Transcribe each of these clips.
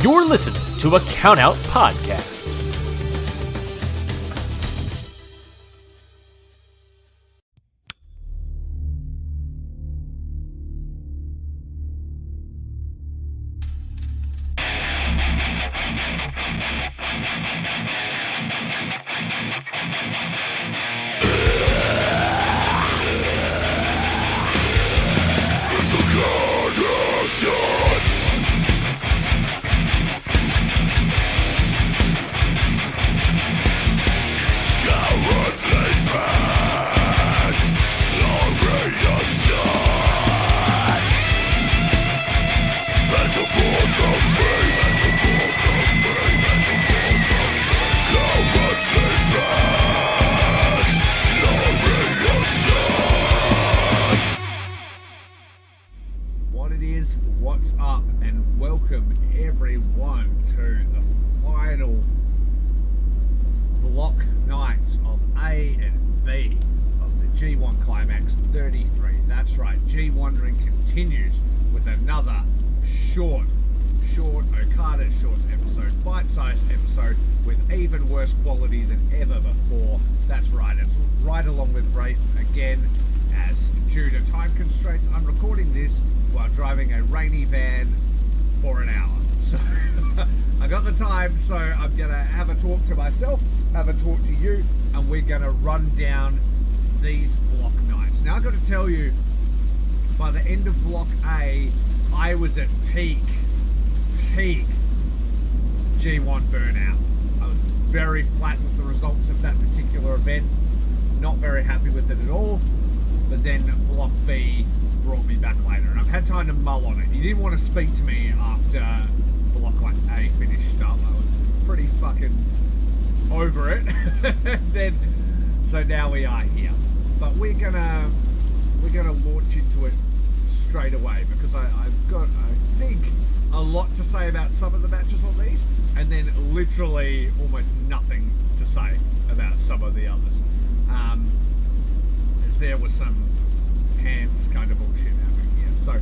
You're listening to a Countout Podcast. What's up, and welcome everyone to the final block nights of A and B of the G1 Climax 33. That's right, G Wandering continues with another short Okada Shorts episode, bite-sized episode with even worse quality than ever before. That's right, it's right along with Raffe again, as due to time constraints, I'm recording this while driving a rainy van for an hour. So I got the time, so I'm going to have a talk to myself, have a talk to you, and we're going to run down these block nights. Now I've got to tell you, by the end of block A, I was at peak G1 burnout. I was very flat with the results of that particular event, not very happy with it at all, but then block B brought me back later, and I've had time to mull on it. You didn't want to speak to me after block A finished up. I was pretty fucking over it. So now we are here, but we're gonna launch into it straight away, because I've got, I think, a lot to say about some of the matches on these, and then literally almost nothing to say about some of the others, as there was some pants kind of bullshit happening here. So,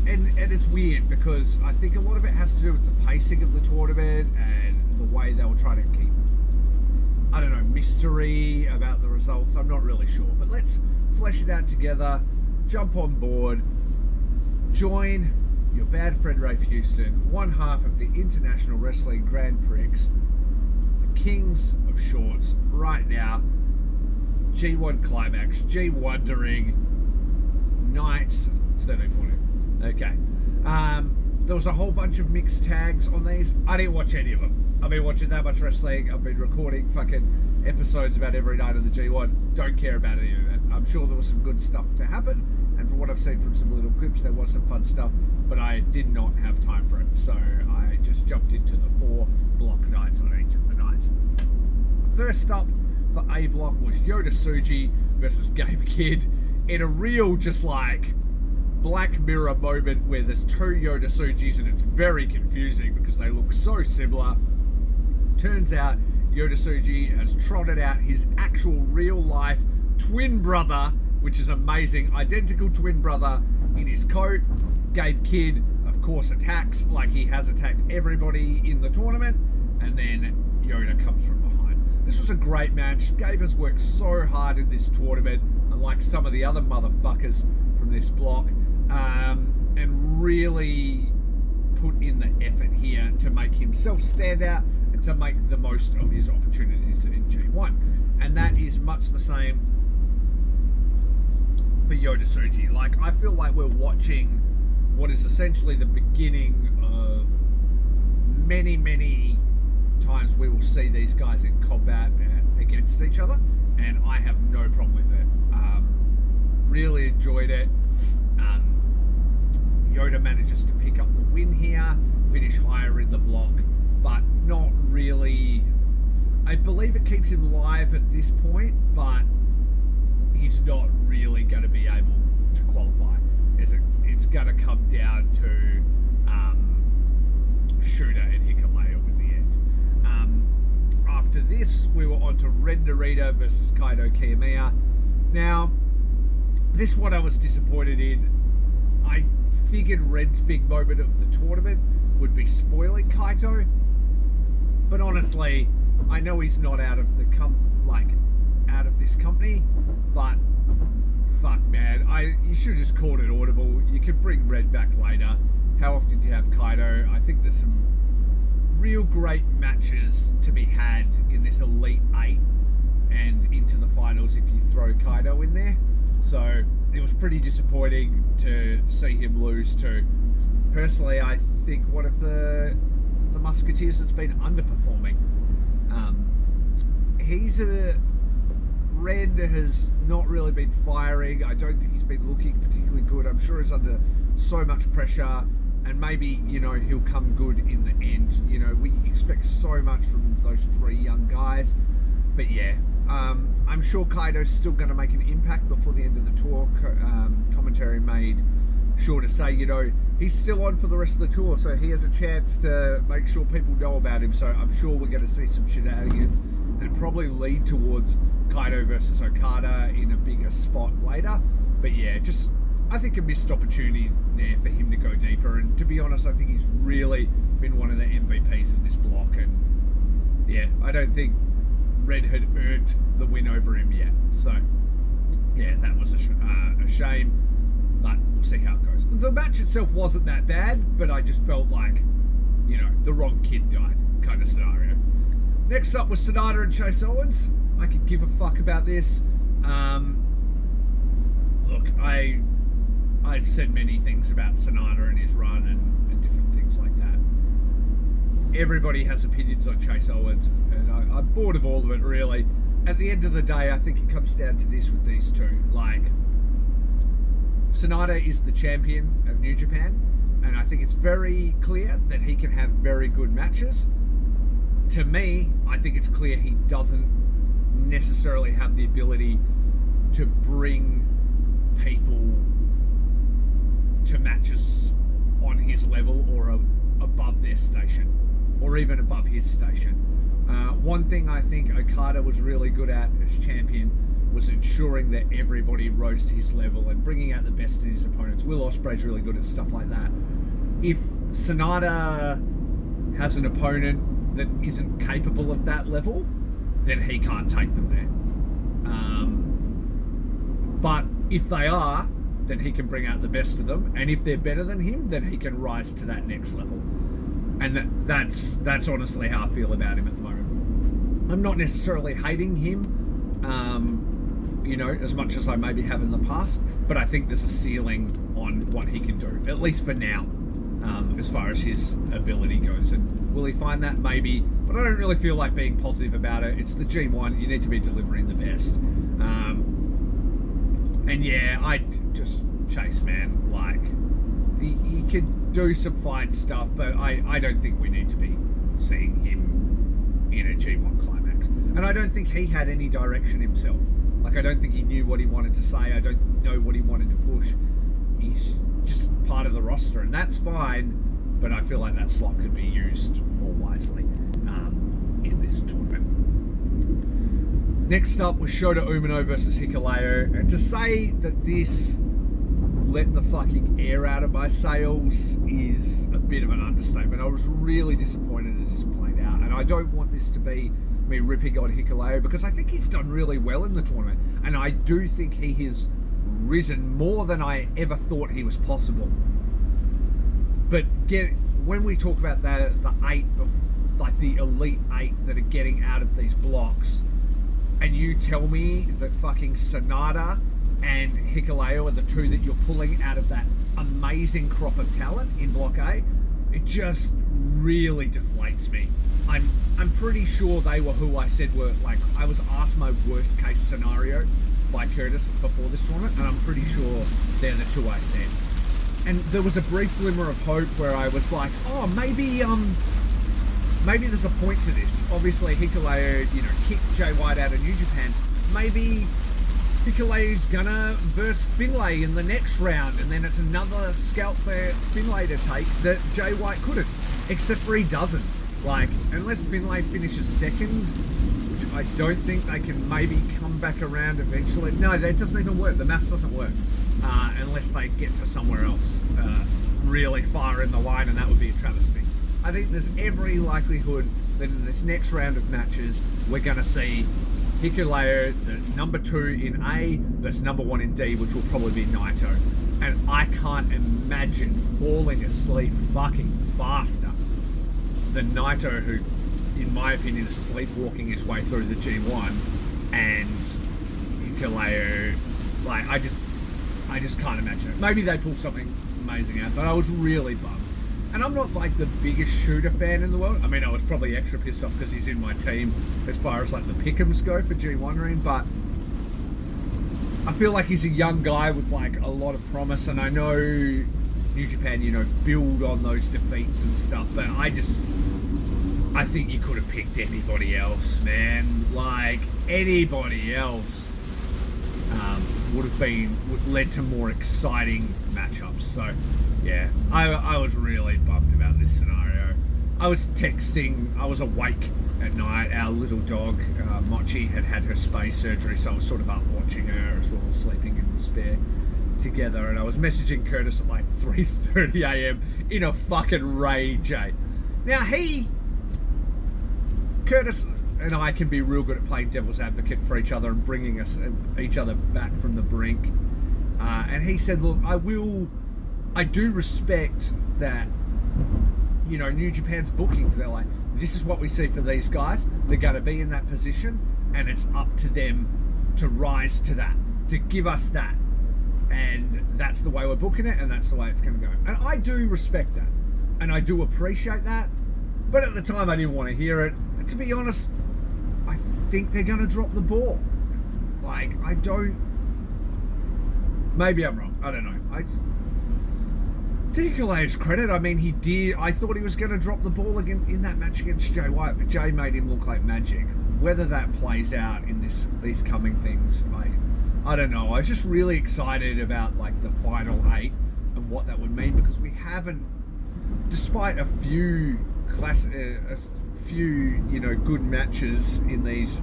and it's weird, because I think a lot of it has to do with the pacing of the tournament and the way they were trying to keep, I don't know, mystery about the results. I'm not really sure, but let's flesh it out together, jump on board, join your bad friend Raffe Houston, one half of the International Wrestling Grand Prix, the Kings of Shorts, right now. G1 Climax, G Wandering, Nights, 13-14. Okay. There was a whole bunch of mixed tags on these. I didn't watch any of them. I've been watching that much wrestling. I've been recording fucking episodes about every night of the G1. Don't care about any of that. I'm sure there was some good stuff to happen, and from what I've seen from some little clips, there was some fun stuff, but I did not have time for it, so I just jumped into the 4 block nights on each of the nights. First up for A block was Yota Tsuji versus Gabe Kidd, in a real just like Black Mirror moment where there's 2 Yota Tsujis and it's very confusing because they look so similar. Turns out Yota Tsuji has trotted out his actual real life twin brother, which is amazing, identical twin brother in his coat. Gabe Kidd, of course, attacks like he has attacked everybody in the tournament, and then Yota comes from behind. This was a great match. Gabe has worked so hard in this tournament, unlike some of the other motherfuckers from this block, and really put in the effort here to make himself stand out and to make the most of his opportunities in G1. And that is much the same for Yota Tsuji. Like, I feel like we're watching what is essentially the beginning of many times we will see these guys in combat against each other, and I have no problem with it. Really enjoyed it. Yota manages to pick up the win here, finish higher in the block, but not really. I believe it keeps him live at this point, but he's not really going to be able to qualify. It's going to come down to Shooter and Hikuleo in the end. After this, we were on to Ren Narita versus Kaito Kiyomiya. Now, this one I was disappointed in. I figured Red's big moment of the tournament would be spoiling Kaito. But honestly, I know he's not out of the out of this company, but fuck, man, you should have just called it audible. You could bring Red back later. How often do you have Kaito? I think there's some real great matches to be had in this Elite 8 and into the finals if you throw Kaito in there. So it was pretty disappointing to see him lose to, personally, I think one of the Musketeers that's been underperforming. Red has not really been firing. I don't think he's been looking particularly good. I'm sure he's under so much pressure, and maybe, he'll come good in the end. We expect so much from those three young guys. But yeah, I'm sure Kaito's still going to make an impact before the end of the tour. Commentary made sure to say, he's still on for the rest of the tour, so he has a chance to make sure people know about him. So I'm sure we're going to see some shenanigans and probably lead towards Kaito versus Okada in a bigger spot later. But yeah, I think a missed opportunity there for him to go deeper. And to be honest, I think he's really been one of the MVPs of this block. And yeah, I don't think Red had earned the win over him yet. So yeah, that was a shame. But we'll see how it goes. The match itself wasn't that bad, but I just felt like, the wrong kid died kind of scenario. Next up was Sonata and Chase Owens. I could give a fuck about this. Look, I've said many things about Sonata and his run and different things like that. Everybody has opinions on Chase Owens, and I'm bored of all of it, really. At the end of the day, I think it comes down to this with these two. Sonata is the champion of New Japan, and I think it's very clear that he can have very good matches. To me, I think it's clear he doesn't necessarily have the ability to bring people to matches on his level or above their station, or even above his station. One thing I think Okada was really good at as champion was ensuring that everybody rose to his level and bringing out the best in his opponents. Will Ospreay's really good at stuff like that. If Sonata has an opponent that isn't capable of that level, then he can't take them there. But if they are, then he can bring out the best of them, and if they're better than him, then he can rise to that next level. And that's honestly how I feel about him at the moment. I'm not necessarily hating him, as much as I maybe have in the past, but I think there's a ceiling on what he can do, at least for now, as far as his ability goes. And will he find that? Maybe, but I don't really feel like being positive about it. It's the G1, you need to be delivering the best. And yeah, Chase, man, he could do some fine stuff, but I don't think we need to be seeing him in a G1 Climax. And I don't think he had any direction himself. I don't think he knew what he wanted to say. I don't know what he wanted to push. He's just part of the roster, and that's fine, but I feel like that slot could be used more wisely in this tournament. Next up was Shota Umino versus Hikuleo, and to say that this let the fucking air out of my sails is a bit of an understatement. I was really disappointed as this played out, and I don't want this to be me ripping on Hikuleo because I think he's done really well in the tournament, and I do think he has risen more than I ever thought he was possible. But when we talk about the Elite 8 that are getting out of these blocks, and you tell me that fucking Sonata and Hikuleo are the two that you're pulling out of that amazing crop of talent in Block A, it just really deflates me. I'm pretty sure they were who I said were, I was asked my worst case scenario by Curtis before this tournament, and I'm pretty sure they're the two I said. And there was a brief glimmer of hope where I was like, oh, maybe there's a point to this. Obviously, Hikuleo, kicked Jay White out of New Japan. Maybe Hikuleo's gonna verse Finlay in the next round, and then it's another scalp for Finlay to take that Jay White couldn't, except for he doesn't. Unless Finlay finishes second, which I don't think they can maybe come back around eventually. No, that doesn't even work. The maths doesn't work. unless they get to somewhere else really far in the line, and that would be a travesty. I think there's every likelihood that in this next round of matches, we're going to see Hikuleo, the number 2 in A, versus number 1 in D, which will probably be Naito. And I can't imagine falling asleep fucking faster than Naito, who, in my opinion, is sleepwalking his way through the G1, and Hikuleo. Like, I just can't imagine it. Maybe they pull something amazing out, but I was really bummed. And I'm not like the biggest shooter fan in the world. I mean, I was probably extra pissed off because he's in my team as far as like the pick'ems go for G1 ring, but I feel like he's a young guy with like a lot of promise, and I know New Japan, build on those defeats and stuff, but I think you could have picked anybody else, man. Like, anybody else would have led to more exciting matchups. So, yeah, I was really bummed about this scenario. I was awake at night. Our little dog, Mochi, had her space surgery, so I was sort of up watching her as well as sleeping in the spare together, and I was messaging Curtis at like 3:30 a.m. in a fucking rage, eh? Now, Curtis and I can be real good at playing devil's advocate for each other and bringing each other back from the brink. And he said, look, I do respect that, New Japan's bookings. They're like, this is what we see for these guys. They're going to be in that position, and it's up to them to rise to that, to give us that. And that's the way we're booking it, and that's the way it's going to go. And I do respect that, and I do appreciate that. But at the time, I didn't want to hear it. And to be honest, I think they're going to drop the ball. Like, maybe I'm wrong. I don't know. To Hikuleo's credit, I mean, he did. I thought he was going to drop the ball again in that match against Jay White, but Jay made him look like magic. Whether that plays out in these coming things, I don't know. I was just really excited about like the final 8 and what that would mean, because we haven't, despite a few good matches in these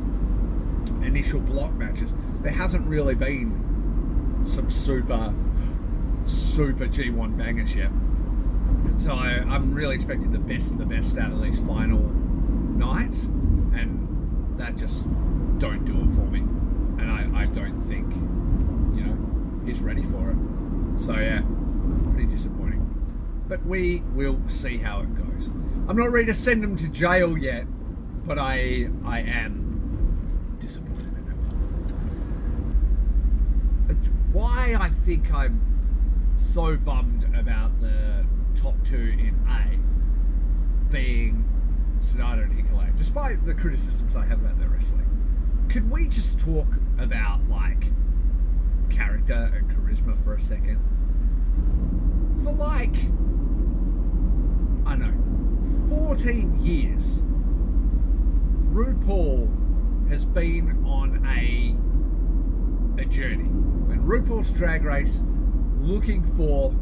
initial block matches, there hasn't really been some super G1 bangers yet. So I'm really expecting the best out of these final nights, and that just don't do it for me. And I don't think, he's ready for it. So yeah, pretty disappointing. But we will see how it goes. I'm not ready to send him to jail yet, but I am disappointed in him. Why I think I'm so bummed about the top 2 in A being Sonata and Hikuleo, despite the criticisms I have about their wrestling. Could we just talk about like character and charisma for a second? For like, I don't know, 14 years, RuPaul has been on a journey. And RuPaul's Drag Race, looking for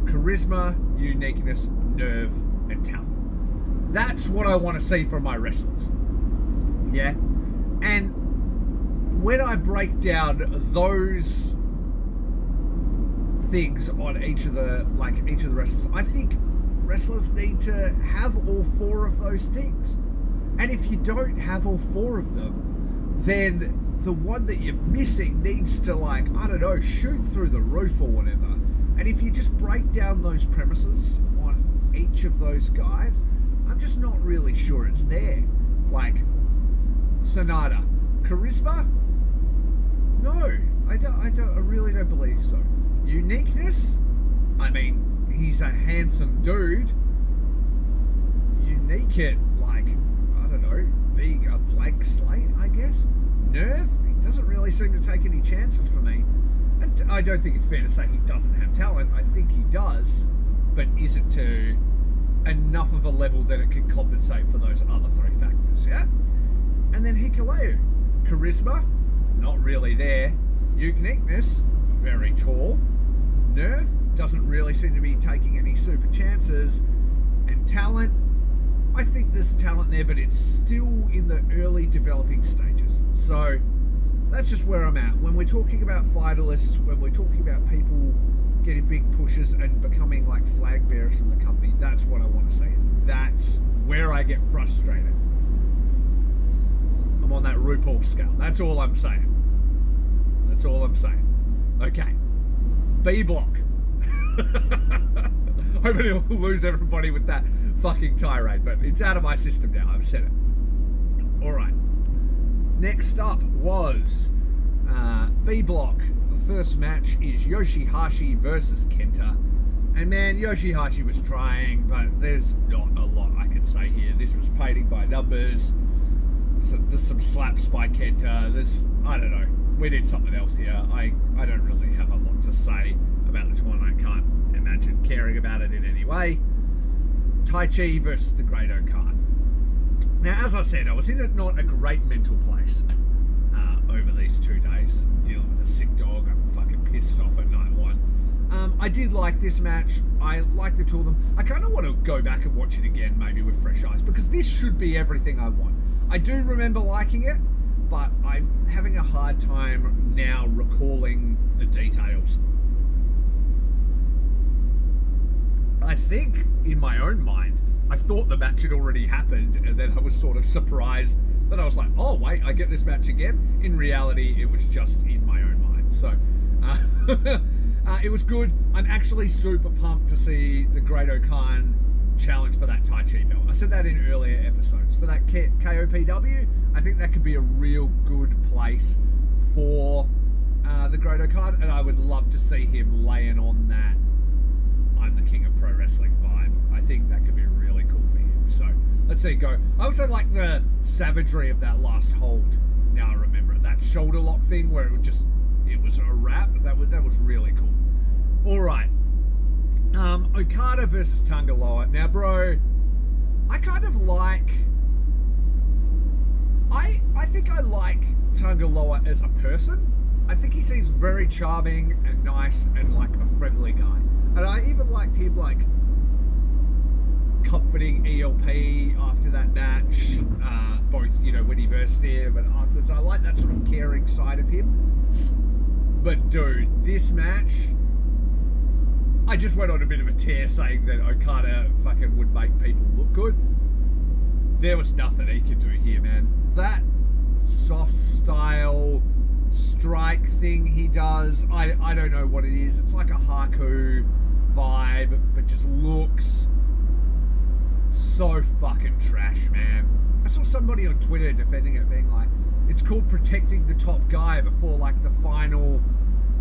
charisma, uniqueness, nerve, and talent. That's what I want to see from my wrestlers. Yeah? And when I break down those things on each of the wrestlers, I think wrestlers need to have all 4 of those things. And if you don't have all 4 of them, then the one that you're missing needs to, like, I don't know, shoot through the roof or whatever. And if you just break down those premises on each of those guys, I'm just not really sure it's there. Like, Sonata, charisma? No, I really don't believe so. Uniqueness? I mean, he's a handsome dude. Unique at, like, I don't know, being a blank slate, I guess. Nerve? He doesn't really seem to take any chances for me. And I don't think it's fair to say he doesn't have talent. I think he does, but is it to enough of a level that it can compensate for those other 3 factors, yeah? And then Hikuleo. Charisma? Not really there. Uniqueness? Very tall. Nerve? Doesn't really seem to be taking any super chances. And talent? I think there's talent there, but it's still in the early developing stages. So, that's just where I'm at. When we're talking about finalists, when we're talking about people getting big pushes and becoming like flag bearers from the company, that's what I want to see. That's where I get frustrated. I'm on that RuPaul scale. That's all I'm saying. That's all I'm saying. Okay. B block. Hoping I'll lose everybody with that fucking tirade, but it's out of my system now. I've said it. Alright. Next up was B block. The first match is Yoshihashi versus Kenta. And man, Yoshihashi was trying, but there's not a lot I can say here. This was painting by numbers. There's some slaps by Kenta. I don't know. We did something else here. I don't really have a lot to say about this one. I can't imagine caring about it in any way. Taichi versus the Great Okada. Now, as I said, I was in not a great mental place over these 2 days, dealing with a sick dog. I'm fucking pissed off at night one. I did like this match. I like the two of them. I kind of want to go back and watch it again, maybe with fresh eyes, because this should be everything I want. I do remember liking it, but I'm having a hard time now recalling the details. I think, in my own mind, I thought the match had already happened, and then I was sort of surprised that I was like, oh, wait, I get this match again? In reality, it was just in my own mind. So, it was good. I'm actually super pumped to see the Great Okada challenge for that Taichi belt. I said that in earlier episodes. For that KOPW, I think that could be a real good place for the Great Okada, and I would love to see him laying on that I'm the king of pro wrestling vibe. I think that could be really cool for him. So let's see it go. I also like the savagery of that last hold. Now I remember it. That shoulder lock thing where it was a wrap. That was really cool. All right. Okada versus Tanga Loa. Now, bro, I kind of like... I think I like Tanga Loa as a person. I think he seems very charming and nice and like a friendly guy. And I even liked him like comforting ELP after that match, both, when he versed him and afterwards. I like that sort of caring side of him. But dude, this match, I just went on a bit of a tear saying that Okada fucking would make people look good. There was nothing he could do here, man. That soft style strike thing he does, I don't know what it is. It's like a Haku vibe, but just looks so fucking trash, man. I saw somebody on Twitter defending it, being like, it's called protecting the top guy before like the final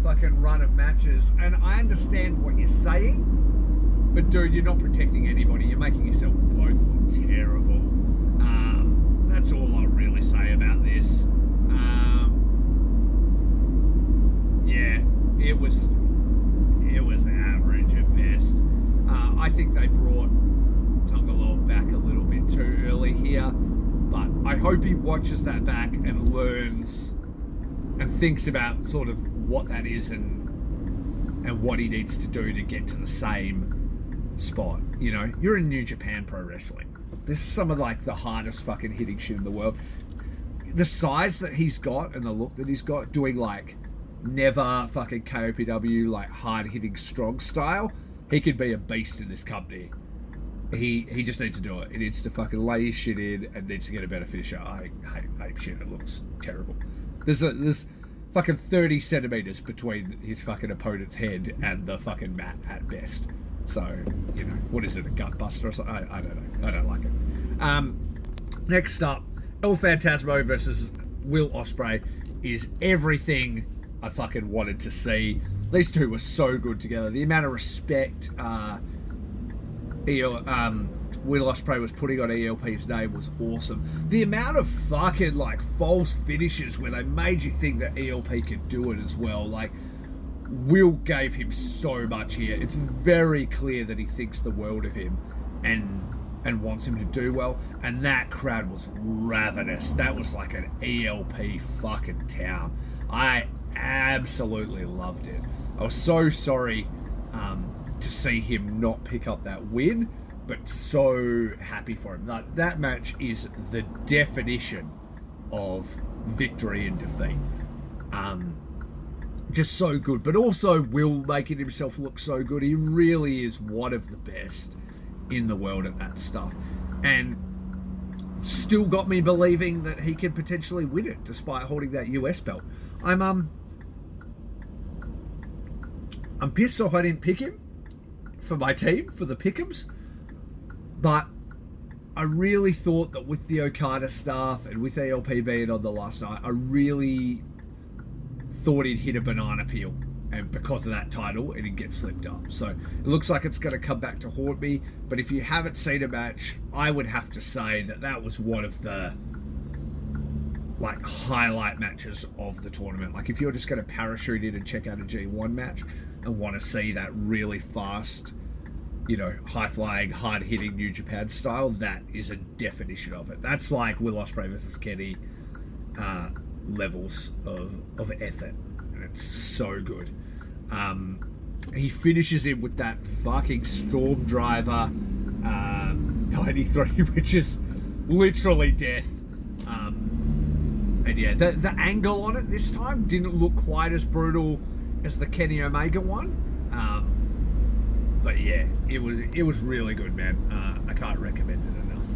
fucking run of matches. And I understand what you're saying, but dude, you're not protecting anybody. You're making yourself both look terrible. That's all I'll really say about this. Yeah, it was average at best. I think they brought Tanga Loa back a little bit too early here, but I hope he watches that back and learns and thinks about sort of what that is and what he needs to do to get to the same spot. You're in New Japan Pro Wrestling. This is some of like the hardest fucking hitting shit in the world. The size that he's got and the look that he's got, doing like never fucking KOPW, like hard hitting strong style, he could be a beast in this company. He just needs to do it. He needs to fucking lay his shit in and needs to get a better finisher. I hate ape shit. It looks terrible. There's fucking 30 centimeters between his fucking opponent's head and the fucking mat at best. So, what is it, a gut buster or something? I don't know. I don't like it. Next up, El Phantasmo versus Will Ospreay is everything I fucking wanted to see. These two were so good together. The amount of respect Will Ospreay was putting on ELP's name was awesome. The amount of fucking like false finishes where they made you think that ELP could do it as well. Like, Will gave him so much here. It's very clear that he thinks the world of him and wants him to do well. And that crowd was ravenous. That was like an ELP fucking town. I absolutely loved it. I was so sorry to see him not pick up that win, but so happy for him. That match is the definition of victory and defeat. Just so good, but also Will making himself look so good. He really is one of the best in the world at that stuff, and still got me believing that he could potentially win it despite holding that US belt. I'm pissed off I didn't pick him for my team, for the pick'ems, but I really thought that with the Okada stuff and with ALP being on the last night, I really thought he'd hit a banana peel, and because of that title, it'd get slipped up. So it looks like it's going to come back to haunt me. But if you haven't seen a match, I would have to say that that was one of the highlight matches of the tournament. Like, if you're just going to parachute in and check out a G1 match and want to see that really fast, high flying, hard hitting New Japan style, that is a definition of it. That's like Will Ospreay versus Kenny levels of effort, and it's so good. He finishes him with that fucking Storm Driver 93, which is literally death. And yeah, the angle on it this time didn't look quite as brutal as the Kenny Omega one. But yeah, it was really good, man. I can't recommend it enough.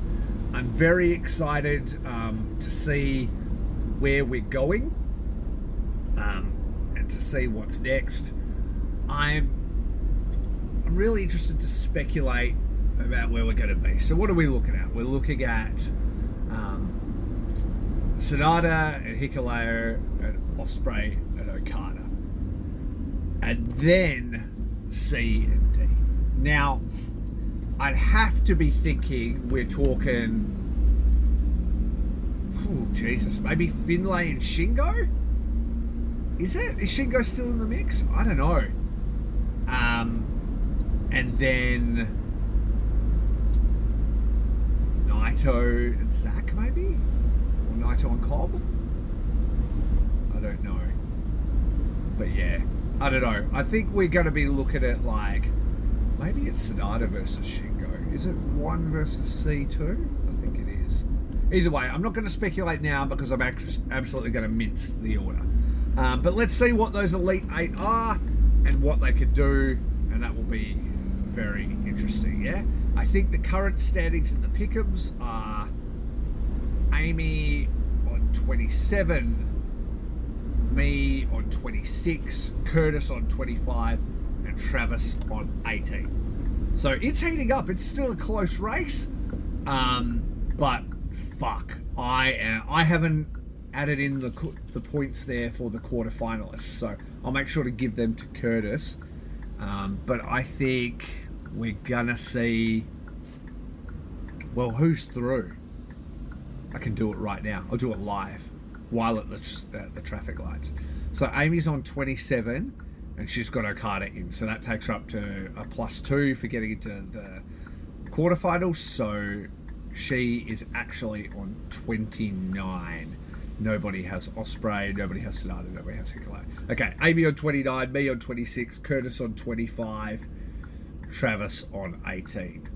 I'm very excited to see where we're going, and to see what's next. I'm really interested to speculate about where we're going to be. So what are we looking at? We're looking at Sonata and Hikuleo and Ospreay and Okada, and then C and D. Now, I'd have to be thinking we're talking, oh Jesus, maybe Finlay and Shingo? Is Shingo still in the mix? I don't know. And then Naito and Zack, maybe? Or Naito and Cobb? I don't know. But yeah, I don't know. I think we're going to be looking at maybe it's Sonata versus Shingo. Is it 1 versus C2? I think it is. Either way, I'm not going to speculate now because I'm absolutely going to mince the order. But let's see what those Elite 8 are and what they could do, and that will be very interesting, yeah? I think the current standings in the pick'ems are Amy on 27, me on 26, Curtis on 25, and Travis on 18. So it's heating up. It's still a close race, but fuck, I haven't added in the points there for the quarterfinalists, so I'll make sure to give them to Curtis. But I think we're gonna see, well, who's through? I can do it right now. I'll do it live while at the traffic lights. So Amy's on 27, and she's got Okada in, so that takes her up to a +2 for getting into the quarterfinals. So she is actually on 29. Nobody has Ospreay, nobody has Sonata, nobody has Hikuleo. Okay, Amy on 29, me on 26, Curtis on 25, Travis on 18.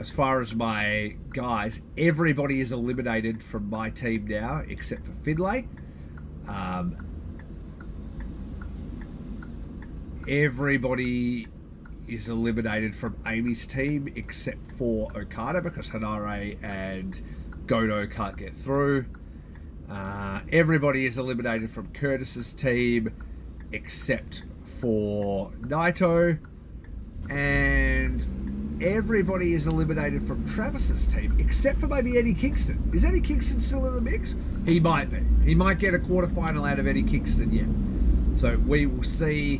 As far as my guys, everybody is eliminated from my team now except for Finlay. Everybody is eliminated from Amy's team except for Okada because Hanare and Goto can't get through. Everybody is eliminated from Curtis's team except for Naito, and everybody is eliminated from Travis's team except for maybe Eddie Kingston. Is Eddie Kingston still in the mix? He might be. He might get a quarterfinal out of Eddie Kingston yet. So we will see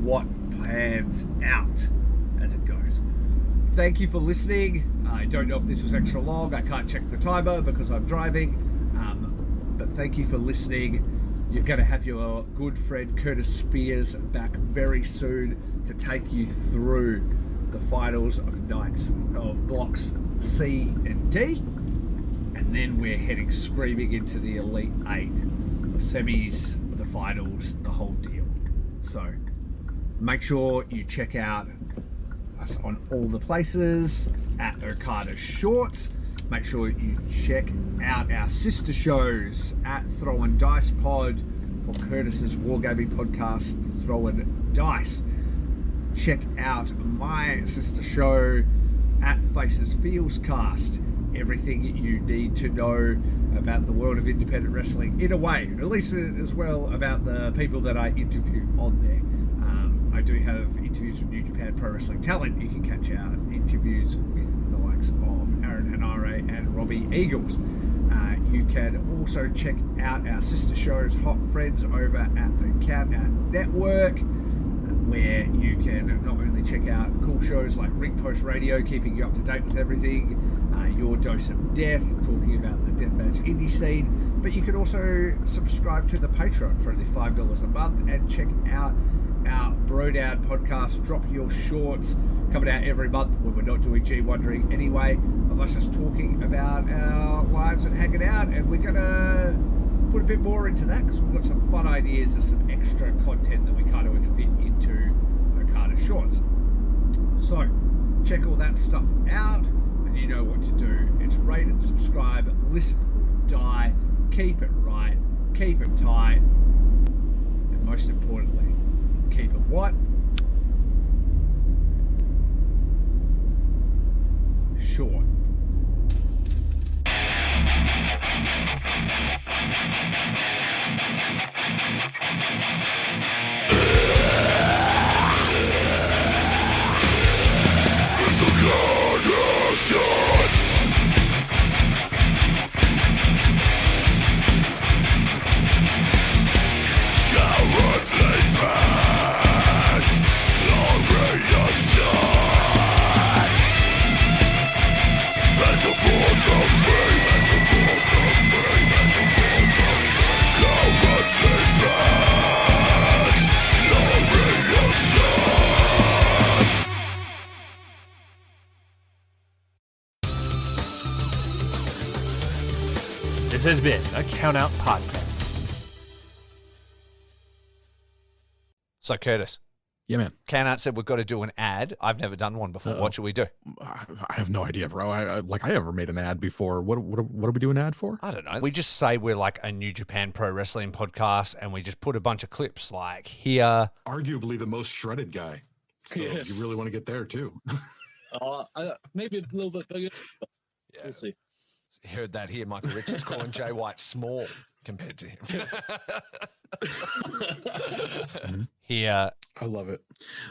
what pans out as it goes. Thank you for listening. I don't know if this was extra long. I can't check the timer because I'm driving. But thank you for listening. You're going to have your good friend Curtis Spears back very soon to take you through the finals of nights of blocks C and D. And then we're heading screaming into the Elite 8, the semis, the finals, the whole deal. So make sure you check out us on all the places at Okada Shorts. Make sure you check out our sister shows at Throwing Dice Pod for Curtis's Wargaming podcast, Throwing Dice. Check out my sister show at Faces Feels Cast. Everything you need to know about the world of independent wrestling in a way, at least as well about the people that I interview on there. I do have interviews with New Japan Pro Wrestling Talent. You can catch out interviews with the likes of Aaron Hanare and Robbie Eagles. You can also check out our sister shows, Hot Friends, over at the Count Out Network, where you can not only check out cool shows like Ring Post Radio, keeping you up to date with everything, Your Dose of Death, talking about the deathmatch indie scene, but you can also subscribe to the Patreon for only $5 a month and check out our Bro Down podcast, Drop Your Shorts, coming out every month when we're not doing G Wondering anyway, of us just talking about our lives and hanging out, and we're going to put a bit more into that because we've got some fun ideas and some extra content that we can't always fit into Okada Shorts. So check all that stuff out and you know what to do. It's rate and subscribe, listen or die, keep it right, keep it tight, and most importantly, keep it what? Short. This has been a Count Out Podcast. So, Curtis. Yeah, man. Count said we've got to do an ad. I've never done one before. What should we do? I have no idea, bro. I never made an ad before. What are we doing an ad for? I don't know. We just say we're like a New Japan Pro Wrestling podcast, and we just put a bunch of clips like here. Arguably the most shredded guy. So you really want to get there too. Maybe a little bit bigger. Yeah. We'll see. Heard that here. Michael Richards calling Jay White small compared to him. Here. I love it.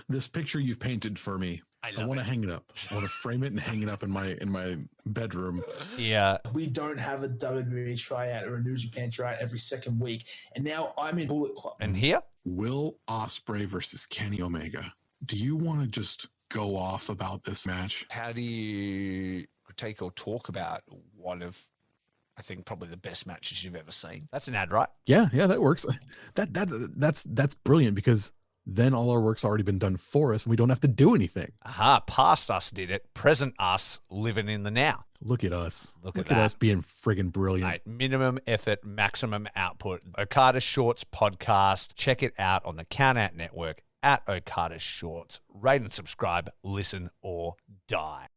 This picture you've painted for me. I want to hang it up. I want to frame it and hang it up in my bedroom. Yeah. We don't have a WWE tryout or a New Japan tryout every second week, and now I'm in Bullet Club. And here? Will Ospreay versus Kenny Omega. Do you want to just go off about this match? How do you take or talk about one of, I think, probably the best matches you've ever seen? That's an ad, right? Yeah, that works. That's brilliant because then all our work's already been done for us and we don't have to do anything. Aha, past us did it. Present us living in the now. Look at us. Look at that. us being friggin' brilliant. Mate, minimum effort, maximum output. Okada Shorts podcast. Check it out on the Count Out Network at Okada Shorts. Rate and subscribe, listen or die.